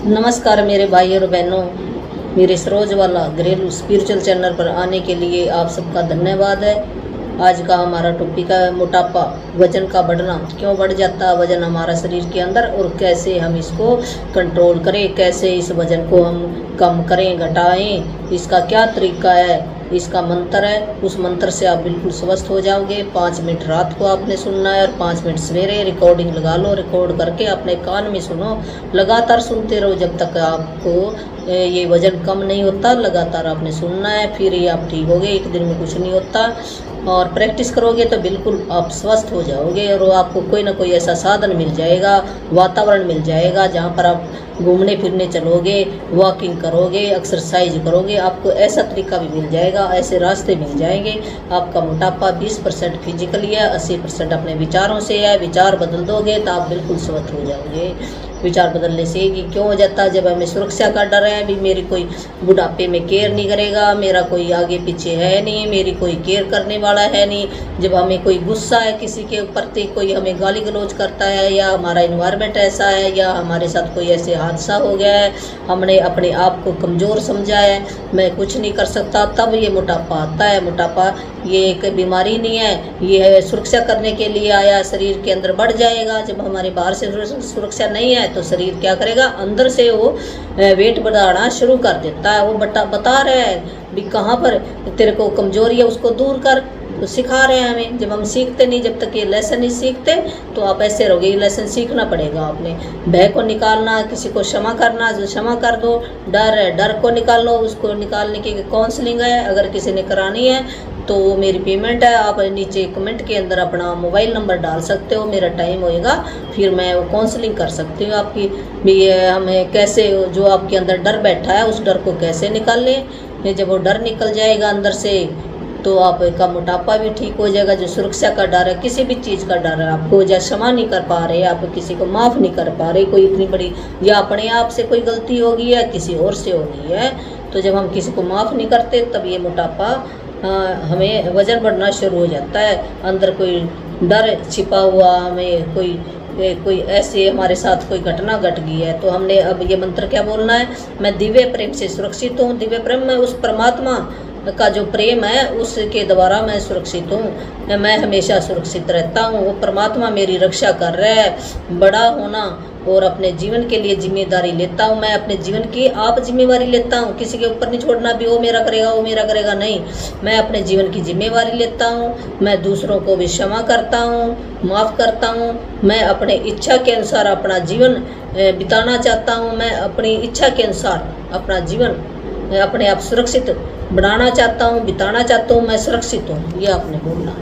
नमस्कार मेरे भाई और बहनों, मेरे इस रोज वाला घरेलू स्पिरिचुअल चैनल पर आने के लिए आप सबका धन्यवाद है। आज का हमारा टॉपिक है मोटापा, वजन का बढ़ना। क्यों बढ़ जाता है वजन हमारा शरीर के अंदर और कैसे हम इसको कंट्रोल करें, कैसे इस वजन को हम कम करें, घटाएं, इसका क्या तरीका है, इसका मंत्र है। उस मंत्र से आप बिल्कुल स्वस्थ हो जाओगे। 5 मिनट रात को आपने सुनना है और 5 मिनट सवेरे। रिकॉर्डिंग लगा लो, रिकॉर्ड करके अपने कान में सुनो, लगातार सुनते रहो जब तक आपको ये वजन कम नहीं होता। लगातार आपने सुनना है, फिर ये आप ठीक होगे। एक दिन में कुछ नहीं होता और प्रैक्टिस करोगे तो बिल्कुल आप स्वस्थ हो जाओगे और आपको कोई ना कोई ऐसा साधन मिल जाएगा, वातावरण मिल जाएगा जहाँ पर आप घूमने फिरने चलोगे, वॉकिंग करोगे, एक्सरसाइज करोगे। आपको ऐसा तरीका भी मिल जाएगा, ऐसे रास्ते मिल जाएंगे। आपका मोटापा 20% फिजिकली है, 80% अपने विचारों से है। विचार बदल दोगे तो आप बिल्कुल स्वस्थ हो जाओगे। विचार बदलने से कि क्यों हो जाता है, जब हमें सुरक्षा का डर है, भी मेरी कोई बुढ़ापे में केयर नहीं करेगा, मेरा कोई आगे पीछे है नहीं, मेरी कोई केयर करने वाला है नहीं। जब हमें कोई गुस्सा है किसी के प्रति, कोई हमें गाली गलौज करता है, या हमारा इन्वायरमेंट ऐसा है, या हमारे साथ कोई ऐसे हादसा हो गया है, हमने अपने आप को कमज़ोर समझा है, मैं कुछ नहीं कर सकता, तब ये मोटापा आता है। मोटापा ये एक बीमारी नहीं है, ये है सुरक्षा करने के लिए आया। शरीर के अंदर बढ़ जाएगा। जब हमारे बाहर से सुरक्षा नहीं है तो शरीर क्या करेगा, अंदर से वो वेट बढ़ाना शुरू कर देता है। वो बता रहा है भी कहाँ पर तेरे को कमजोरी है, उसको दूर कर। तो सिखा रहे हैं हमें। जब हम सीखते नहीं, जब तक ये लेसन नहीं सीखते तो आप ऐसे रहोगे। ये लेसन सीखना पड़ेगा आपने। भय को निकालना, किसी को क्षमा करना, जो क्षमा कर दो। डर है, डर को निकालो। उसको निकालने की काउंसलिंग है, अगर किसी ने करानी है तो मेरी पेमेंट है। आप नीचे कमेंट के अंदर अपना मोबाइल नंबर डाल सकते हो, मेरा टाइम होएगा, फिर मैं वो काउंसलिंग कर सकती हूँ आपकी भी। हमें कैसे जो आपके अंदर डर बैठा है उस डर को कैसे निकाल लें। जब वो डर निकल जाएगा अंदर से तो आपका मोटापा भी ठीक हो जाएगा। जो सुरक्षा का डर है, किसी भी चीज़ का डर है, आपको या क्षमा नहीं कर पा रहे, आप किसी को माफ़ नहीं कर पा रहे, कोई इतनी बड़ी, या अपने आप से कोई गलती होगी या किसी और से होगी है, तो जब हम किसी को माफ़ नहीं करते तब ये मोटापा हमें वज़न बढ़ना शुरू हो जाता है। अंदर कोई डर छिपा हुआ, हमें कोई ऐसे हमारे साथ कोई घटना घट गई है तो हमने अब ये मंत्र क्या बोलना है, मैं दिव्य प्रेम से सुरक्षित हूँ। दिव्य प्रेम में उस परमात्मा का जो प्रेम है उसके द्वारा मैं सुरक्षित हूँ। मैं हमेशा सुरक्षित रहता हूँ। वो परमात्मा मेरी रक्षा कर रहा है। बड़ा होना और अपने जीवन के लिए जिम्मेदारी लेता हूँ। मैं अपने जीवन की आप जिम्मेवारी लेता हूँ। किसी के ऊपर नहीं छोड़ना भी वो मेरा करेगा, वो मेरा करेगा, नहीं। मैं अपने जीवन की जिम्मेवारी लेता हूँ। मैं दूसरों को भी क्षमा करता हूँ, माफ़ करता हूँ। मैं अपने इच्छा के अनुसार अपना जीवन बिताना चाहता हूँ। मैं अपनी इच्छा के अनुसार अपना जीवन अपने आप सुरक्षित बनाना चाहता हूँ, बिताना चाहता हूँ। मैं सुरक्षित हूँ, ये आपने बोलना।